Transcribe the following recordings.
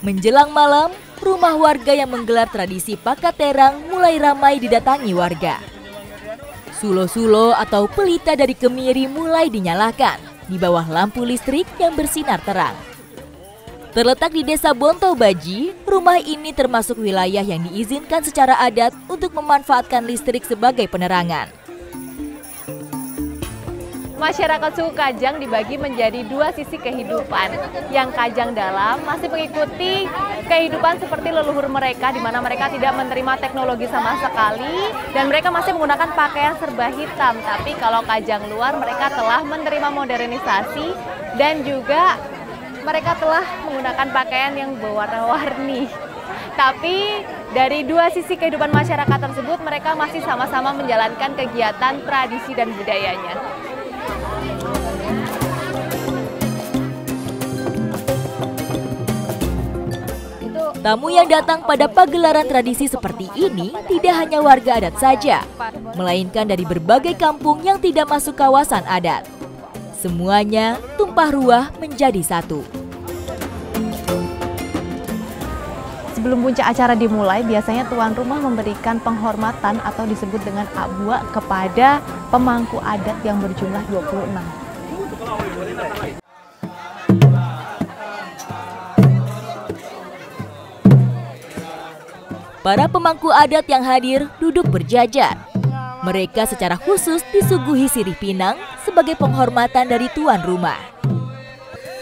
Menjelang malam, rumah warga yang menggelar tradisi Pakat Terang mulai ramai didatangi warga. Sulo-sulo atau pelita dari kemiri mulai dinyalakan di bawah lampu listrik yang bersinar terang. Terletak di Desa Bontobaji, rumah ini termasuk wilayah yang diizinkan secara adat untuk memanfaatkan listrik sebagai penerangan. Masyarakat suku Kajang dibagi menjadi dua sisi kehidupan. Yang Kajang dalam masih mengikuti kehidupan seperti leluhur mereka, di mana mereka tidak menerima teknologi sama sekali dan mereka masih menggunakan pakaian serba hitam. Tapi kalau Kajang luar, mereka telah menerima modernisasi dan juga mereka telah menggunakan pakaian yang berwarna-warni. Tapi dari dua sisi kehidupan masyarakat tersebut, mereka masih sama-sama menjalankan kegiatan tradisi dan budayanya. Tamu yang datang pada pagelaran tradisi seperti ini tidak hanya warga adat saja, melainkan dari berbagai kampung yang tidak masuk kawasan adat. Semuanya tumpah ruah menjadi satu. Sebelum puncak acara dimulai, biasanya tuan rumah memberikan penghormatan atau disebut dengan abua kepada pemangku adat yang berjumlah 26. Para pemangku adat yang hadir duduk berjajar. Mereka secara khusus disuguhi sirih pinang sebagai penghormatan dari tuan rumah.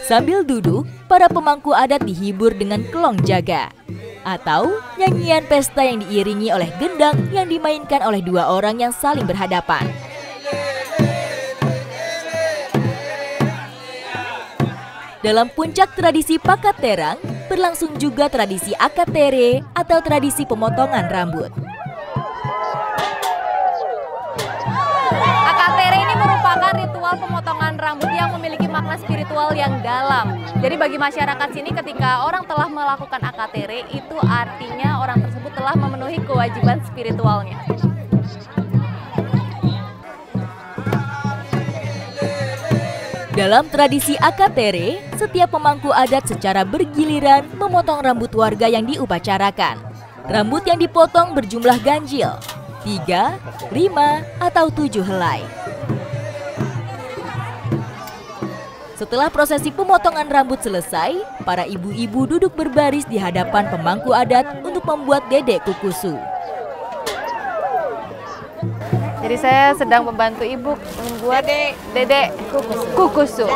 Sambil duduk, para pemangku adat dihibur dengan kelong jaga atau nyanyian pesta yang diiringi oleh gendang yang dimainkan oleh dua orang yang saling berhadapan. Dalam puncak tradisi Pakat Terang, berlangsung juga tradisi Akad Tere atau tradisi pemotongan rambut. Akad Tere ini merupakan ritual pemotongan rambut yang memiliki makna spiritual yang dalam. Jadi bagi masyarakat sini ketika orang telah melakukan Akad Tere, itu artinya orang tersebut telah memenuhi kewajiban spiritualnya. Dalam tradisi Akad Tere, setiap pemangku adat secara bergiliran memotong rambut warga yang diupacarakan. Rambut yang dipotong berjumlah ganjil, 3, 5, atau 7 helai. Setelah prosesi pemotongan rambut selesai, para ibu-ibu duduk berbaris di hadapan pemangku adat untuk membuat dedek kukusu. Jadi saya sedang membantu ibu membuat dedek kukusu.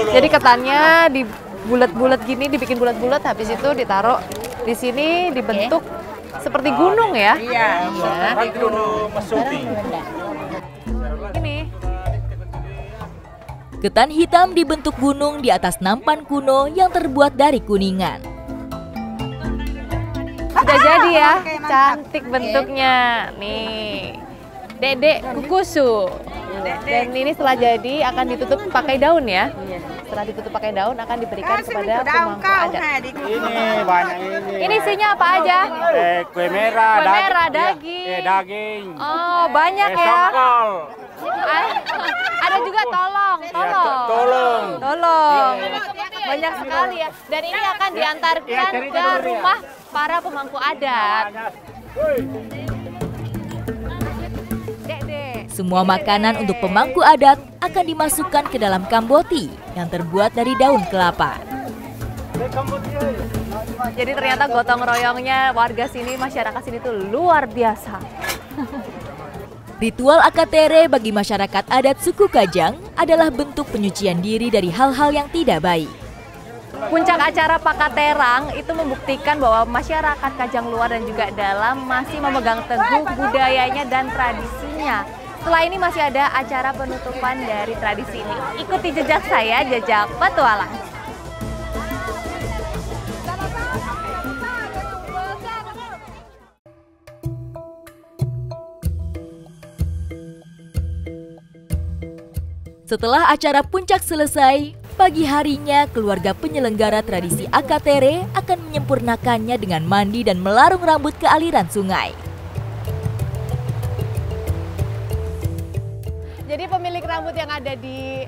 Jadi ketannya dibulat-bulat gini, dibikin bulat-bulat, habis itu ditaruh di sini dibentuk seperti gunung ya. Iya. Ini. Ketan hitam dibentuk gunung di atas nampan kuno yang terbuat dari kuningan. Sudah jadi ya, cantik bentuknya. Nih, dedek kukusu. Dan ini setelah jadi akan ditutup pakai daun ya. Setelah ditutup pakai daun akan diberikan kepada pemangku adat. Ini banyak ini. Ini isinya apa aja? Kue merah, Kue merah, daging. daging. Oh, banyak ya. Songkol. Ada juga tolong. Banyak sekali ya. Dan ini akan diantarkan ke rumah para pemangku adat. Semua makanan untuk pemangku adat akan dimasukkan ke dalam kamboti yang terbuat dari daun kelapa. Jadi ternyata gotong royongnya warga sini, masyarakat sini tuh luar biasa. Ritual Akad Tere bagi masyarakat adat suku Kajang adalah bentuk penyucian diri dari hal-hal yang tidak baik. Puncak acara Pakat Terang itu membuktikan bahwa masyarakat Kajang luar dan juga dalam masih memegang teguh budayanya dan tradisinya. Setelah ini masih ada acara penutupan dari tradisi ini. Ikuti jejak saya, jejak petualang. Setelah acara puncak selesai, pagi harinya keluarga penyelenggara tradisi Akad Tere akan menyempurnakannya dengan mandi dan melarung rambut ke aliran sungai. Jadi pemilik rambut yang ada di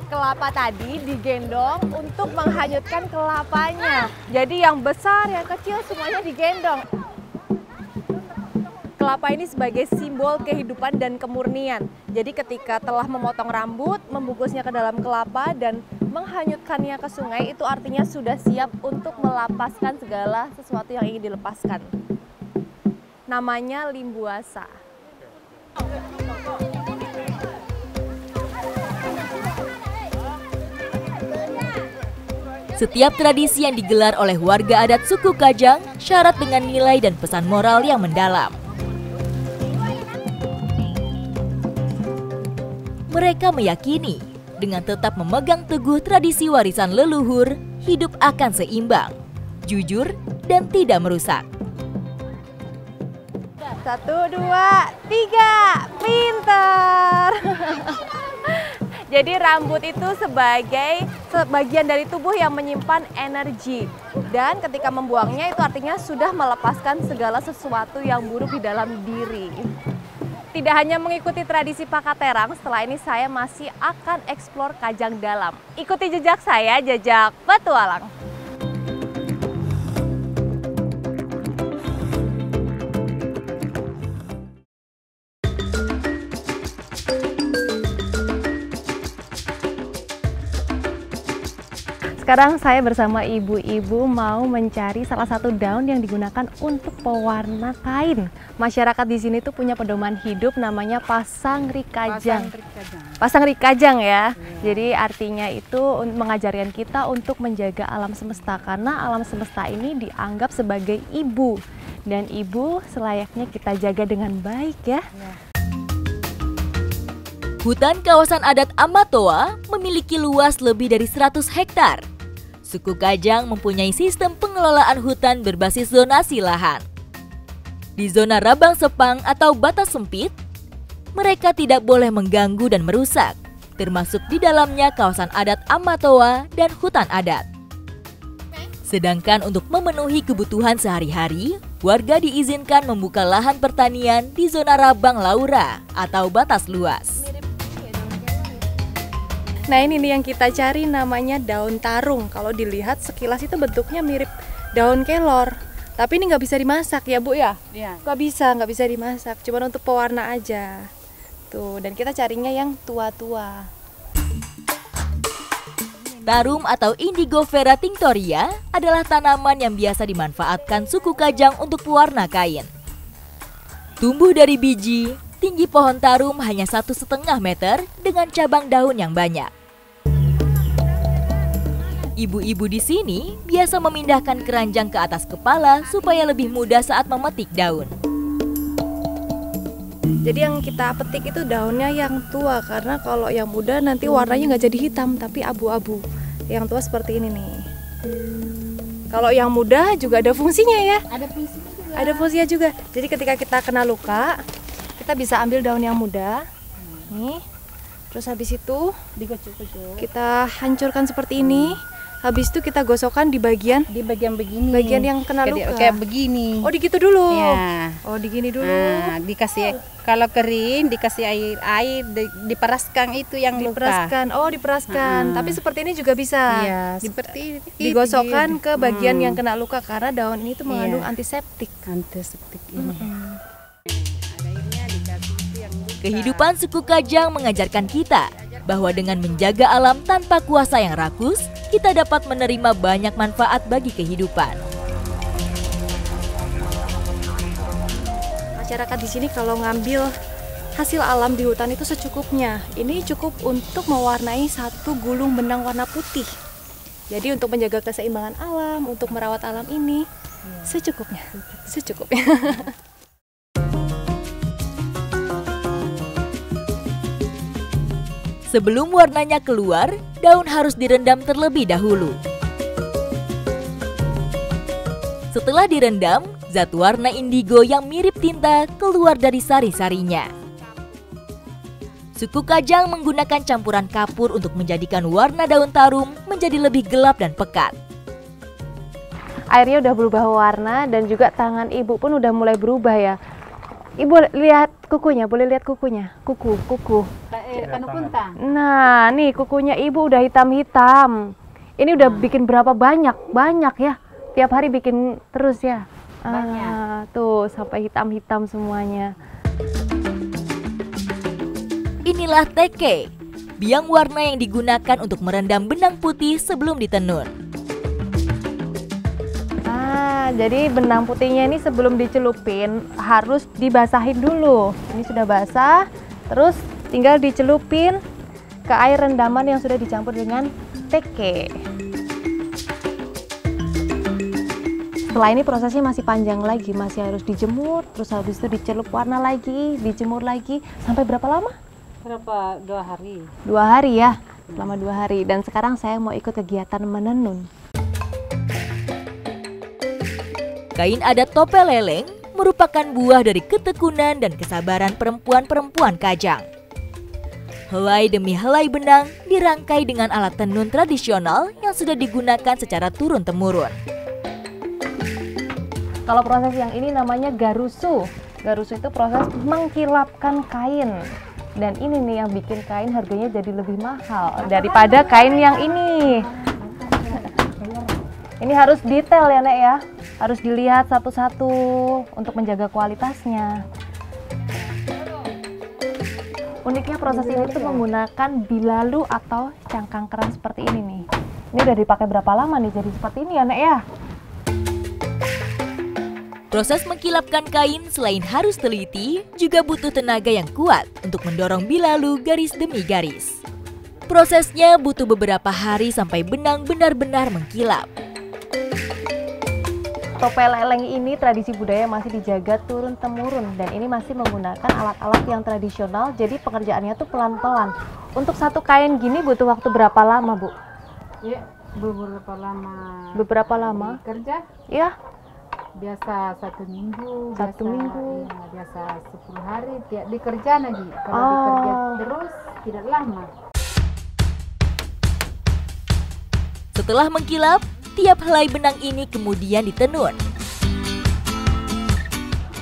kelapa tadi digendong untuk menghanyutkan kelapanya. Jadi yang besar, yang kecil semuanya digendong. Kelapa ini sebagai simbol kehidupan dan kemurnian. Jadi ketika telah memotong rambut, membungkusnya ke dalam kelapa dan menghanyutkannya ke sungai, itu artinya sudah siap untuk melepaskan segala sesuatu yang ingin dilepaskan. Namanya limbuasa. Setiap tradisi yang digelar oleh warga adat suku Kajang syarat dengan nilai dan pesan moral yang mendalam. Mereka meyakini dengan tetap memegang teguh tradisi warisan leluhur, hidup akan seimbang, jujur, dan tidak merusak. 1, 2, 3, pinter! Jadi rambut itu sebagai sebagian dari tubuh yang menyimpan energi. Dan ketika membuangnya itu artinya sudah melepaskan segala sesuatu yang buruk di dalam diri. Tidak hanya mengikuti tradisi Pakaterang, setelah ini saya masih akan eksplor Kajang Dalam. Ikuti jejak saya, jejak petualang. Sekarang saya bersama ibu-ibu mau mencari salah satu daun yang digunakan untuk pewarna kain. Masyarakat di sini tuh punya pedoman hidup namanya pasang rikajang. Pasang rikajang ya. Jadi artinya itu mengajarkan kita untuk menjaga alam semesta karena alam semesta ini dianggap sebagai ibu dan ibu selayaknya kita jaga dengan baik ya. Hutan kawasan adat Amatoa memiliki luas lebih dari 100 hektar. Suku Kajang mempunyai sistem pengelolaan hutan berbasis zonasi lahan. Di zona Rabang Sepang atau batas sempit, mereka tidak boleh mengganggu dan merusak, termasuk di dalamnya kawasan adat Amatoa dan hutan adat. Sedangkan untuk memenuhi kebutuhan sehari-hari, warga diizinkan membuka lahan pertanian di zona Rabang Laura atau batas luas. Nah ini nih yang kita cari namanya daun tarung. Kalau dilihat sekilas itu bentuknya mirip daun kelor. Tapi ini nggak bisa dimasak ya Bu ya? Iya. Nggak bisa dimasak. Cuma untuk pewarna aja. Tuh, dan kita carinya yang tua-tua. Tarum atau Indigo Vera tinctoria adalah tanaman yang biasa dimanfaatkan suku Kajang untuk pewarna kain. Tumbuh dari biji, tinggi pohon tarum hanya 1,5 meter dengan cabang daun yang banyak. Ibu-ibu di sini biasa memindahkan keranjang ke atas kepala supaya lebih mudah saat memetik daun. Jadi yang kita petik itu daunnya yang tua karena kalau yang muda nanti warnanya nggak jadi hitam tapi abu-abu. Yang tua seperti ini nih. Kalau yang muda juga ada fungsinya ya. Ada fungsinya juga. Jadi ketika kita kena luka, kita bisa ambil daun yang muda. Nih. Terus habis itu kita hancurkan seperti ini. Habis itu kita gosokkan di bagian begini. Bagian yang kena luka. Kayak begini. Oh, digitu dulu. Ya. Oh, digini dulu. Nah, dikasih kalau kering dikasih air diperaskan itu yang diperaskan. Oh, diperaskan. Tapi seperti ini juga bisa. Iya, seperti digosokkan ke bagian yang kena luka karena daun ini tuh mengandung antiseptik. Antiseptik ini. Kehidupan suku Kajang mengajarkan kita bahwa dengan menjaga alam tanpa kuasa yang rakus, kita dapat menerima banyak manfaat bagi kehidupan. Masyarakat di sini kalau ngambil hasil alam di hutan itu secukupnya. Ini cukup untuk mewarnai satu gulung benang warna putih. Jadi untuk menjaga keseimbangan alam, untuk merawat alam ini secukupnya. Sebelum warnanya keluar, daun harus direndam terlebih dahulu. Setelah direndam, zat warna indigo yang mirip tinta keluar dari sari-sarinya. Suku Kajang menggunakan campuran kapur untuk menjadikan warna daun tarum menjadi lebih gelap dan pekat. Airnya udah berubah warna dan juga tangan ibu pun udah mulai berubah ya. Ibu lihat kukunya, boleh lihat kukunya? Kuku. panupunta. Nah, nih kukunya ibu udah hitam-hitam. Ini udah bikin berapa banyak? Banyak ya? Tiap hari bikin terus ya? Banyak. Tuh, sampai hitam-hitam semuanya. Inilah teke, biang warna yang digunakan untuk merendam benang putih sebelum ditenun. Jadi benang putihnya ini sebelum dicelupin harus dibasahin dulu. Ini sudah basah, terus tinggal dicelupin ke air rendaman yang sudah dicampur dengan teke. Setelah ini prosesnya masih panjang lagi, masih harus dijemur, terus habis itu dicelup warna lagi, dijemur lagi. Sampai berapa lama? Berapa? 2 hari. 2 hari ya, selama 2 hari. Dan sekarang saya mau ikut kegiatan menenun. Kain adat topel leleng merupakan buah dari ketekunan dan kesabaran perempuan-perempuan Kajang. Helai demi helai benang dirangkai dengan alat tenun tradisional yang sudah digunakan secara turun-temurun. Kalau proses yang ini namanya garusu. Garusu itu proses mengkilapkan kain. Dan ini nih yang bikin kain harganya jadi lebih mahal daripada kain yang ini. Ini harus detail ya, Nek ya. Harus dilihat satu-satu untuk menjaga kualitasnya. Uniknya proses ini tuh menggunakan bilalu atau cangkang keran seperti ini nih. Ini udah dipakai berapa lama nih jadi seperti ini ya, Nek ya? Proses mengkilapkan kain selain harus teliti, juga butuh tenaga yang kuat untuk mendorong bilalu garis demi garis. Prosesnya butuh beberapa hari sampai benang benar-benar mengkilap. Topel leleng ini tradisi budaya masih dijaga turun-temurun dan ini masih menggunakan alat-alat yang tradisional, jadi pengerjaannya tuh pelan-pelan. Untuk satu kain gini butuh waktu berapa lama, Bu? Ya, beberapa lama. Beberapa lama? Kerja? Ya. Biasa 1 minggu. 1 minggu. Ya, biasa 10 hari. Tiap dikerja lagi. Kalau dikerja terus tidak lama. Setelah mengkilap, tiap helai benang ini kemudian ditenun.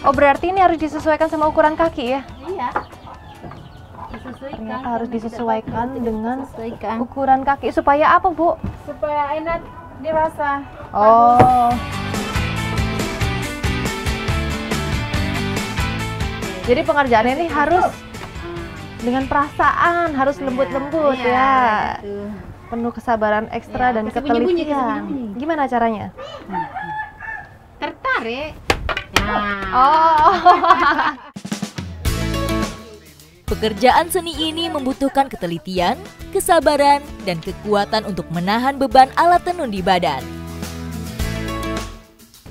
Oh, berarti ini harus disesuaikan sama ukuran kaki ya? Iya. Disesuaikan. Ternyata harus disesuaikan dengan Disesuaikan. ukuran kaki. Supaya apa, Bu? Supaya enak dirasa. Oh. Jadi pengerjaannya ini harus dengan perasaan, harus lembut-lembut ya. Gitu. Penuh kesabaran ekstra dan kesembunyi-bunyi, ketelitian. kesembunyi-bunyi. Gimana caranya? Tertarik. Nah. Oh. Pekerjaan seni ini membutuhkan ketelitian, kesabaran, dan kekuatan untuk menahan beban alat tenun di badan.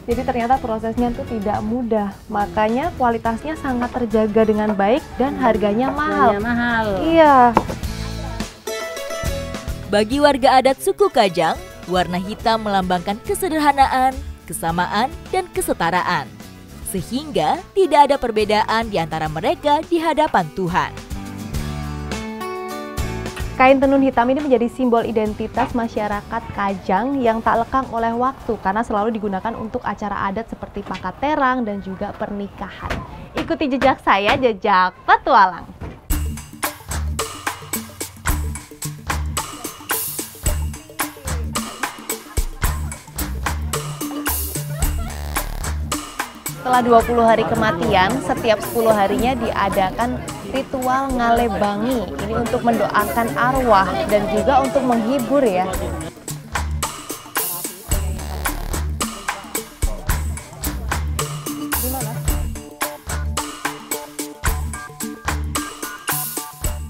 Jadi ternyata prosesnya itu tidak mudah, makanya kualitasnya sangat terjaga dengan baik dan harganya mahal. Mahal. Iya. Bagi warga adat suku Kajang, warna hitam melambangkan kesederhanaan, kesamaan, dan kesetaraan. Sehingga tidak ada perbedaan di antara mereka di hadapan Tuhan. Kain tenun hitam ini menjadi simbol identitas masyarakat Kajang yang tak lekang oleh waktu karena selalu digunakan untuk acara adat seperti pakaterang dan juga pernikahan. Ikuti jejak saya, jejak petualang. Setelah 20 hari kematian, setiap 10 harinya diadakan ritual ngalebangi. Ini untuk mendoakan arwah dan juga untuk menghibur ya.